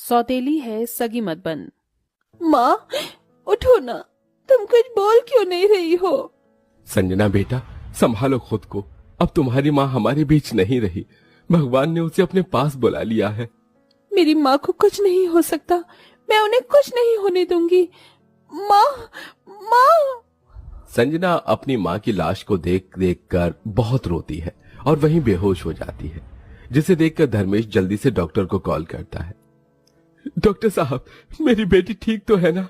सौतेली है सगी मत बन। माँ उठो ना, तुम कुछ बोल क्यों नहीं रही हो? संजना बेटा, संभालो खुद को। अब तुम्हारी माँ हमारे बीच नहीं रही, भगवान ने उसे अपने पास बुला लिया है। मेरी माँ को कुछ नहीं हो सकता, मैं उन्हें कुछ नहीं होने दूंगी। माँ माँ। संजना अपनी माँ की लाश को देख देख कर बहुत रोती है और वहीं बेहोश हो जाती है, जिसे देखकर धर्मेश जल्दी से डॉक्टर को कॉल करता है। डॉक्टर साहब, मेरी बेटी ठीक तो है ना?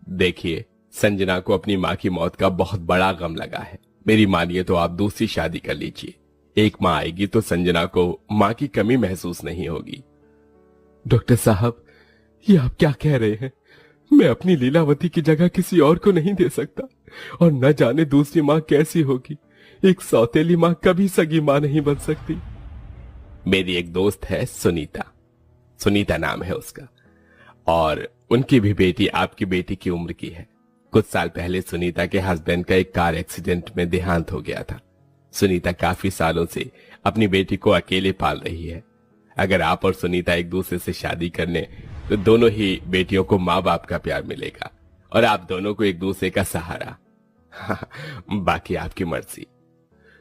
देखिए, संजना को अपनी माँ की मौत का बहुत बड़ा गम लगा है। मेरी मानिए तो आप दूसरी शादी कर लीजिए। एक माँ आएगी तो संजना को माँ की कमी महसूस नहीं होगी। डॉक्टर साहब, ये आप क्या कह रहे हैं? मैं अपनी लीलावती की जगह किसी और को नहीं दे सकता, और न जाने दूसरी माँ कैसी होगी। एक सौतेली माँ कभी सगी माँ नहीं बन सकती। मेरी एक दोस्त है सुनीता, सुनीता नाम है उसका, और उनकी भी बेटी आपकी बेटी की उम्र की है। कुछ साल पहले सुनीता के हस्बैंड का एक कार एक्सीडेंट में देहांत हो गया था। सुनीता काफी सालों से अपनी बेटी को अकेले पाल रही है। अगर आप और सुनीता एक दूसरे से शादी कर लें तो दोनों ही बेटियों को माँ बाप का प्यार मिलेगा और आप दोनों को एक दूसरे का सहारा। बाकी आपकी मर्जी।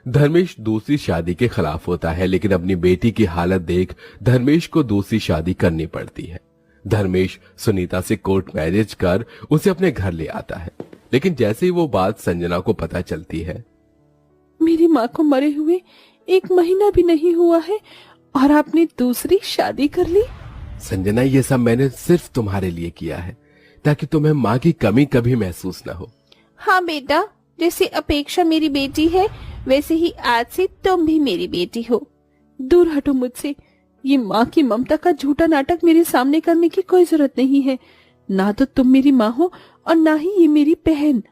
धर्मेश दूसरी शादी के खिलाफ होता है, लेकिन अपनी बेटी की हालत देख धर्मेश को दूसरी शादी करनी पड़ती है। धर्मेश सुनीता से कोर्ट मैरिज कर उसे अपने घर ले आता है, लेकिन जैसे ही वो बात संजना को पता चलती है। मेरी माँ को मरे हुए 1 महीना भी नहीं हुआ है और आपने दूसरी शादी कर ली? संजना, ये सब मैंने सिर्फ तुम्हारे लिए किया है, ताकि तुम्हें माँ की कमी कभी महसूस न हो। हाँ बेटा, जैसे अपेक्षा मेरी बेटी है, वैसे ही आज से तुम भी मेरी बेटी हो। दूर हटो मुझसे। ये माँ की ममता का झूठा नाटक मेरे सामने करने की कोई जरूरत नहीं है। ना तो तुम मेरी माँ हो और ना ही ये मेरी बहन।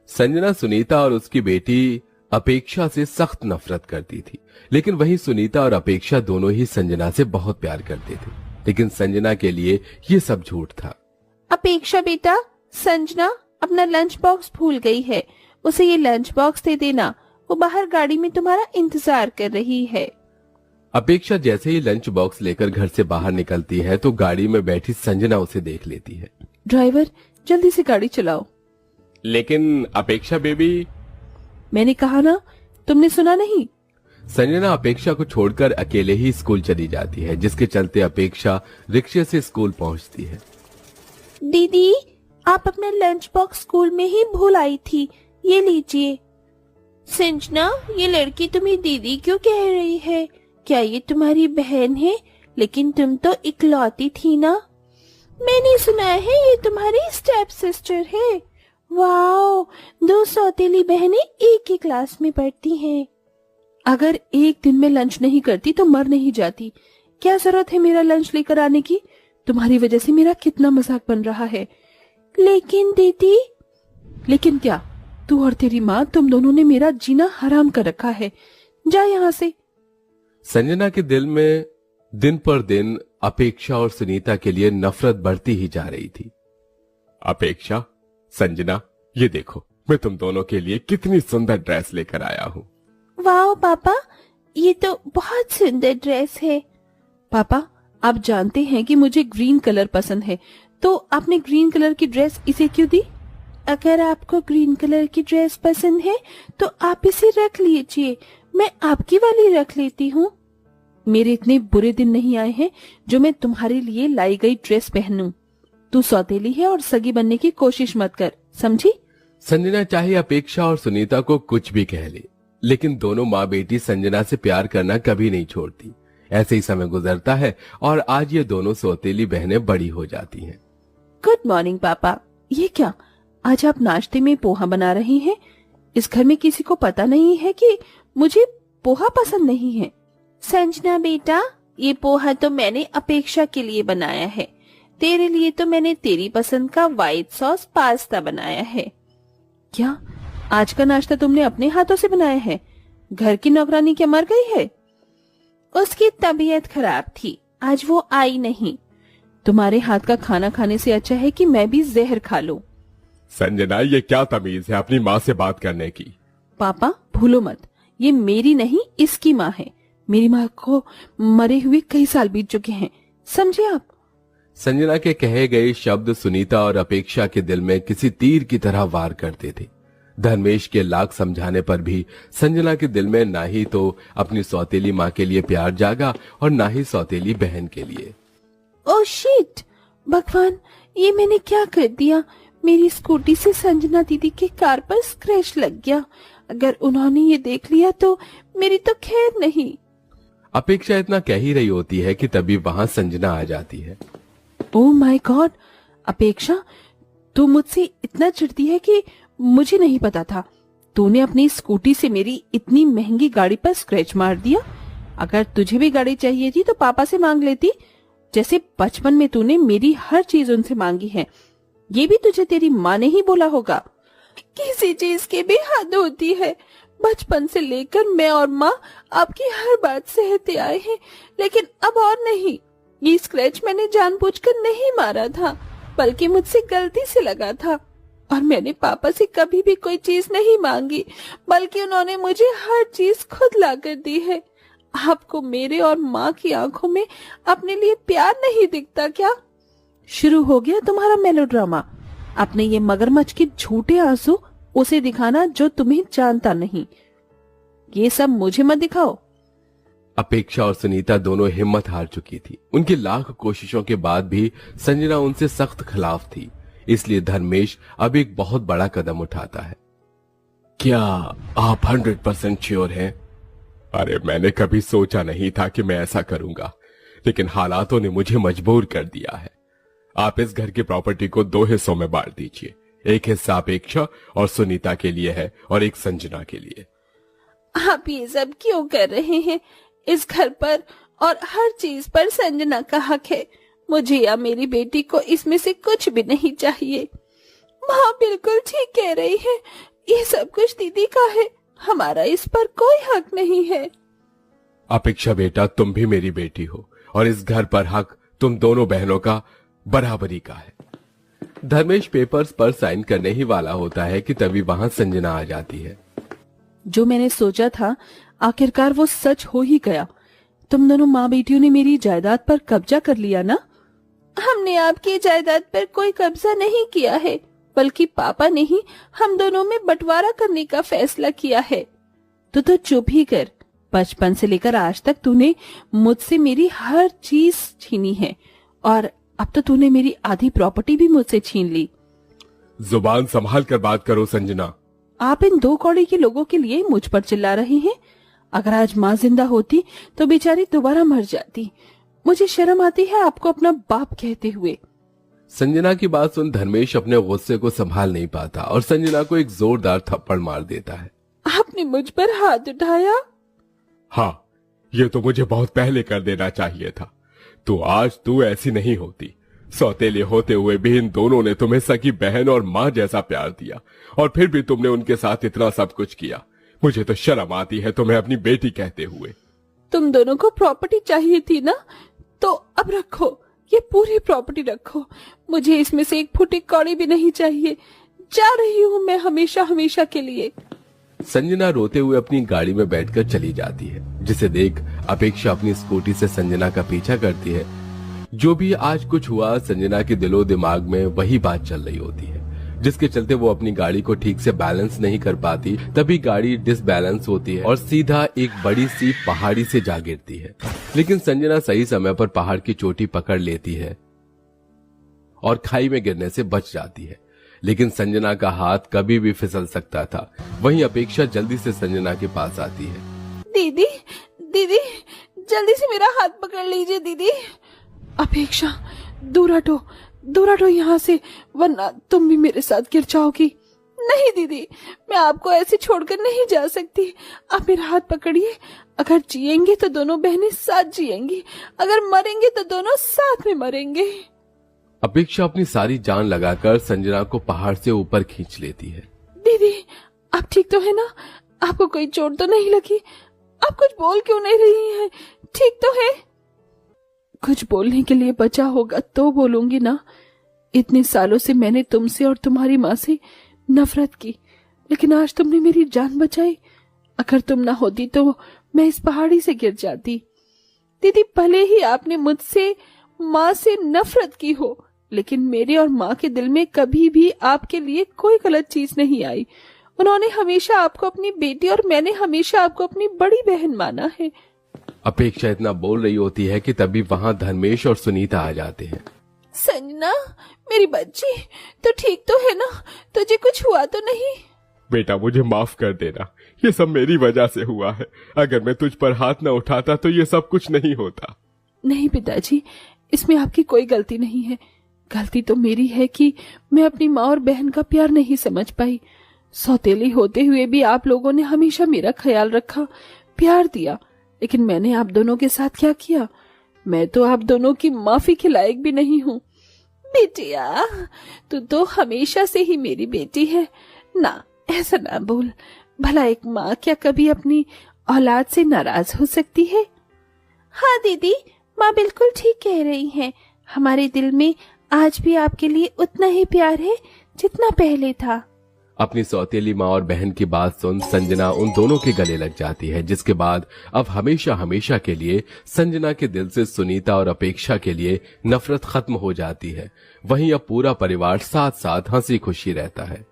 संजना सुनीता और उसकी बेटी अपेक्षा से सख्त नफरत करती थी, लेकिन वहीं सुनीता और अपेक्षा दोनों ही संजना से बहुत प्यार करते थे। लेकिन संजना के लिए ये सब झूठ था। अपेक्षा बेटा, संजना अपना लंच बॉक्स भूल गई है, उसे ये लंच बॉक्स दे देना। वो बाहर गाड़ी में तुम्हारा इंतजार कर रही है। अपेक्षा जैसे ही लंच बॉक्स लेकर घर से बाहर निकलती है तो गाड़ी में बैठी संजना उसे देख लेती है। ड्राइवर, जल्दी से गाड़ी चलाओ। लेकिन अपेक्षा बेबी। मैंने कहा ना, तुमने सुना नहीं? संजना अपेक्षा को छोड़कर अकेले ही स्कूल चली जाती है, जिसके चलते अपेक्षा रिक्शे से स्कूल पहुंचती है। दीदी, आप अपना लंच बॉक्स स्कूल में ही भूल आई थी, ये लीजिए। संजना, ये लड़की तुम्हें दीदी क्यों कह रही है? क्या ये तुम्हारी बहन है? लेकिन तुम तो इकलौती थी ना। मैंने सुना है ये तुम्हारी स्टेप सिस्टर है। वाओ, 2 सौतेली बहनें एक ही क्लास में पढ़ती हैं। अगर एक दिन में लंच नहीं करती तो मर नहीं जाती। क्या जरूरत है मेरा लंच लेकर आने की? तुम्हारी वजह से मेरा कितना मजाक बन रहा है। लेकिन दीदी। लेकिन क्या? तू और तेरी माँ, तुम दोनों ने मेरा जीना हराम कर रखा है। जा यहाँ से। संजना के दिल में दिन पर दिन अपेक्षा और सुनीता के लिए नफरत बढ़ती ही जा रही थी। अपेक्षा, संजना, ये देखो, मैं तुम दोनों के लिए कितनी सुंदर ड्रेस लेकर आया हूँ। वाह पापा, ये तो बहुत सुंदर ड्रेस है। पापा, आप जानते हैं कि मुझे ग्रीन कलर पसंद है, तो आपने ग्रीन कलर की ड्रेस इसे क्यों दी? अगर आपको ग्रीन कलर की ड्रेस पसंद है तो आप इसे रख लीजिए, मैं आपकी वाली रख लेती हूँ। मेरे इतने बुरे दिन नहीं आए हैं जो मैं तुम्हारे लिए लाई गई ड्रेस पहनूं। तू सौतेली है और सगी बनने की कोशिश मत कर, समझी? संजना चाहे अपेक्षा और सुनीता को कुछ भी कह ले, लेकिन दोनों माँ बेटी संजना से प्यार करना कभी नहीं छोड़ती। ऐसे ही समय गुजरता है और आज ये दोनों सौतेली बहनें बड़ी हो जाती हैं। गुड मॉर्निंग पापा। ये क्या, आज आप नाश्ते में पोहा बना रही हैं? इस घर में किसी को पता नहीं है कि मुझे पोहा पसंद नहीं है। संजना बेटा, ये पोहा तो मैंने अपेक्षा के लिए बनाया है। तेरे लिए तो मैंने तेरी पसंद का व्हाइट सॉस पास्ता बनाया है। क्या आज का नाश्ता तुमने अपने हाथों से बनाया है? घर की नौकरानी क्या मर गई है? उसकी तबीयत खराब थी, आज वो आई नहीं। तुम्हारे हाथ का खाना खाने से अच्छा है कि मैं भी जहर खा लूं। संजना, ये क्या तमीज है अपनी माँ से बात करने की? पापा भूलो मत, ये मेरी नहीं इसकी माँ है। मेरी माँ को मरे हुए कई साल बीत चुके हैं, समझे आप? संजना के कहे गए शब्द सुनीता और अपेक्षा के दिल में किसी तीर की तरह वार करते थे। धर्मेश के लाख समझाने पर भी संजना के दिल में ना ही तो अपनी सौतेली माँ के लिए प्यार जागा और ना ही सौतेली बहन के लिए। ओह शिट, भगवान, ये मैंने क्या कर दिया। मेरी स्कूटी से संजना दीदी के कार पर स्क्रैच लग गया। अगर उन्होंने ये देख लिया तो मेरी तो खैर नहीं। अपेक्षा इतना कह ही रही होती है कि तभी वहां संजना आ जाती है। ओह माय गॉड, अपेक्षा, तू मुझसे इतना चिढ़ती है कि मुझे नहीं पता था। तूने अपनी स्कूटी से मेरी इतनी महंगी गाड़ी पर स्क्रैच मार दिया। अगर तुझे भी गाड़ी चाहिए थी तो पापा से मांग लेती, जैसे बचपन में तूने मेरी हर चीज उनसे मांगी है। ये भी तुझे तेरी माँ ने ही बोला होगा। किसी चीज की भी हद होती है। बचपन से लेकर मैं और माँ आपकी हर बात सहते आए हैं, लेकिन अब और नहीं। ये स्क्रैच मैंने जानबूझकर नहीं मारा था, बल्कि मुझसे गलती से लगा था। और मैंने पापा से कभी भी कोई चीज नहीं मांगी, बल्कि उन्होंने मुझे हर चीज खुद लाकर दी है। आपको मेरे और माँ की आंखों में अपने लिए प्यार नहीं दिखता क्या? शुरू हो गया तुम्हारा मेलोड्रामा। अपने ये मगरमच्छ के झूठे आंसू उसे दिखाना जो तुम्हें जानता नहीं। ये सब मुझे मत दिखाओ। अपेक्षा और सुनीता दोनों हिम्मत हार चुकी थी। उनकी लाख कोशिशों के बाद भी संजना उनसे सख्त खिलाफ थी। इसलिए धर्मेश अब एक बहुत बड़ा कदम उठाता है। क्या आप 100% श्योर हैं? अरे मैंने कभी सोचा नहीं था कि मैं ऐसा करूंगा, लेकिन हालातों ने मुझे मजबूर कर दिया है। आप इस घर की प्रॉपर्टी को 2 हिस्सों में बांट दीजिए। एक हिस्सा अपेक्षा और सुनीता के लिए है और एक संजना के लिए। आप ये सब क्यों कर रहे हैं? इस घर पर और हर चीज पर संजना का हक है। मुझे या मेरी बेटी को इसमें से कुछ भी नहीं चाहिए। माँ बिल्कुल ठीक कह रही है। ये सब कुछ दीदी का है, हमारा इस पर कोई हक नहीं है। अपेक्षा बेटा, तुम भी मेरी बेटी हो और इस घर पर हक तुम दोनों बहनों का बराबरी का है। धर्मेश पेपर्स पर साइन करने ही वाला होता है कि तभी वहां संजना आ जाती है। जो मैंने सोचा था आखिरकार वो सच हो ही गया। तुम दोनों माँ बेटियों ने मेरी जायदाद पर कब्जा कर लिया ना? हमने आपकी जायदाद पर कोई कब्जा नहीं किया है, बल्कि पापा ने ही हम दोनों में बंटवारा करने का फैसला किया है। तो चुप ही कर। बचपन से लेकर आज तक तूने मुझसे मेरी हर चीज छीनी है और अब तो तूने मेरी आधी प्रॉपर्टी भी मुझसे छीन ली। जुबान संभाल कर बात करो संजना। आप इन 2 कौड़ी के लोगों के लिए मुझ पर चिल्ला रहे हैं। अगर आज माँ जिंदा होती तो बेचारी दोबारा मर जाती। मुझे शर्म आती है आपको अपना बाप कहते हुए। संजना की बात सुन धर्मेश अपने गुस्से को संभाल नहीं पाता और संजना को एक जोरदार थप्पड़ मार देता है। आपने मुझ पर हाथ उठाया? हाँ, ये तो मुझे बहुत पहले कर देना चाहिए था। तो आज तू ऐसी नहीं होती। सौतेले होते हुए भी इन दोनों ने तुम्हें सगी बहन और माँ जैसा प्यार दिया और फिर भी तुमने उनके साथ इतना सब कुछ किया। मुझे तो शर्म आती है तुम्हें अपनी बेटी कहते हुए। तुम दोनों को प्रॉपर्टी चाहिए थी ना, तो अब रखो, ये पूरी प्रॉपर्टी रखो। मुझे इसमें से एक फुटी कौड़ी भी नहीं चाहिए। जा रही हूँ मैं हमेशा हमेशा के लिए। संजना रोते हुए अपनी गाड़ी में बैठकर चली जाती है, जिसे देख अपेक्षा अपनी स्कूटी से संजना का पीछा करती है। जो भी आज कुछ हुआ, संजना के दिलो दिमाग में वही बात चल रही होती है, जिसके चलते वो अपनी गाड़ी को ठीक से बैलेंस नहीं कर पाती। तभी गाड़ी डिसबैलेंस होती है और सीधा एक बड़ी सी पहाड़ी से जा गिरती है। लेकिन संजना सही समय पर पहाड़ की चोटी पकड़ लेती है और खाई में गिरने से बच जाती है। लेकिन संजना का हाथ कभी भी फिसल सकता था। वहीं अपेक्षा जल्दी से संजना के पास आती है। दीदी, दीदी, जल्दी से मेरा हाथ पकड़ लीजिए दीदी। अपेक्षा, दूर हटो यहाँ से, वरना तुम भी मेरे साथ गिर जाओगी। नहीं दीदी, मैं आपको ऐसे छोड़कर नहीं जा सकती। आप मेरा हाथ पकड़िए। अगर जिएंगे तो दोनों बहनें साथ जिएंगी, अगर मरेंगे तो दोनों साथ में मरेंगे। अपेक्षा अपनी सारी जान लगाकर संजना को पहाड़ से ऊपर खींच लेती है। दीदी, आप ठीक तो है ना? आपको कोई चोट तो नहीं लगी? आप कुछ बोल क्यों नहीं रही हैं? ठीक तो है? कुछ बोलने के लिए बचा होगा तो बोलूंगी ना। इतने सालों से मैंने तुमसे और तुम्हारी माँ से नफरत की, लेकिन आज तुमने मेरी जान बचाई। अगर तुम ना होती तो मैं इस पहाड़ी से गिर जाती। दीदी, भले ही आपने मुझसे माँ से नफरत की हो, लेकिन मेरे और माँ के दिल में कभी भी आपके लिए कोई गलत चीज नहीं आई। उन्होंने हमेशा आपको अपनी बेटी और मैंने हमेशा आपको अपनी बड़ी बहन माना है। अपेक्षा इतना बोल रही होती है कि तभी वहां धर्मेश और सुनीता आ जाते हैं। संजना, मेरी बच्ची, तो ठीक तो है ना? तुझे कुछ हुआ तो नहीं? बेटा मुझे माफ कर देना, ये सब मेरी वजह से हुआ है। अगर मैं तुझ पर हाथ न उठाता तो ये सब कुछ नहीं होता। नहीं पिताजी, इसमें आपकी कोई गलती नहीं है। गलती तो मेरी है कि मैं अपनी माँ और बहन का प्यार नहीं समझ पाई। सौतेली होते हुए भी आप लोगों ने हमेशा मेरा ख्याल रखा, प्यार दिया, लेकिन मैंने आप दोनों के साथ क्या किया? मैं तो आप दोनों की माफी के लायक भी नहीं हूँ। बेटिया, तू तो हमेशा से ही मेरी बेटी है ना, ऐसा ना बोल। भला एक माँ क्या कभी अपनी औलाद से नाराज हो सकती है? हाँ दीदी, माँ बिल्कुल ठीक कह रही हैं। हमारे दिल में आज भी आपके लिए उतना ही प्यार है जितना पहले था। अपनी सौतेली माँ और बहन की बात सुन संजना उन दोनों के गले लग जाती है, जिसके बाद अब हमेशा हमेशा के लिए संजना के दिल से सुनीता और अपेक्षा के लिए नफरत खत्म हो जाती है। वहीं अब पूरा परिवार साथ साथ हंसी खुशी रहता है।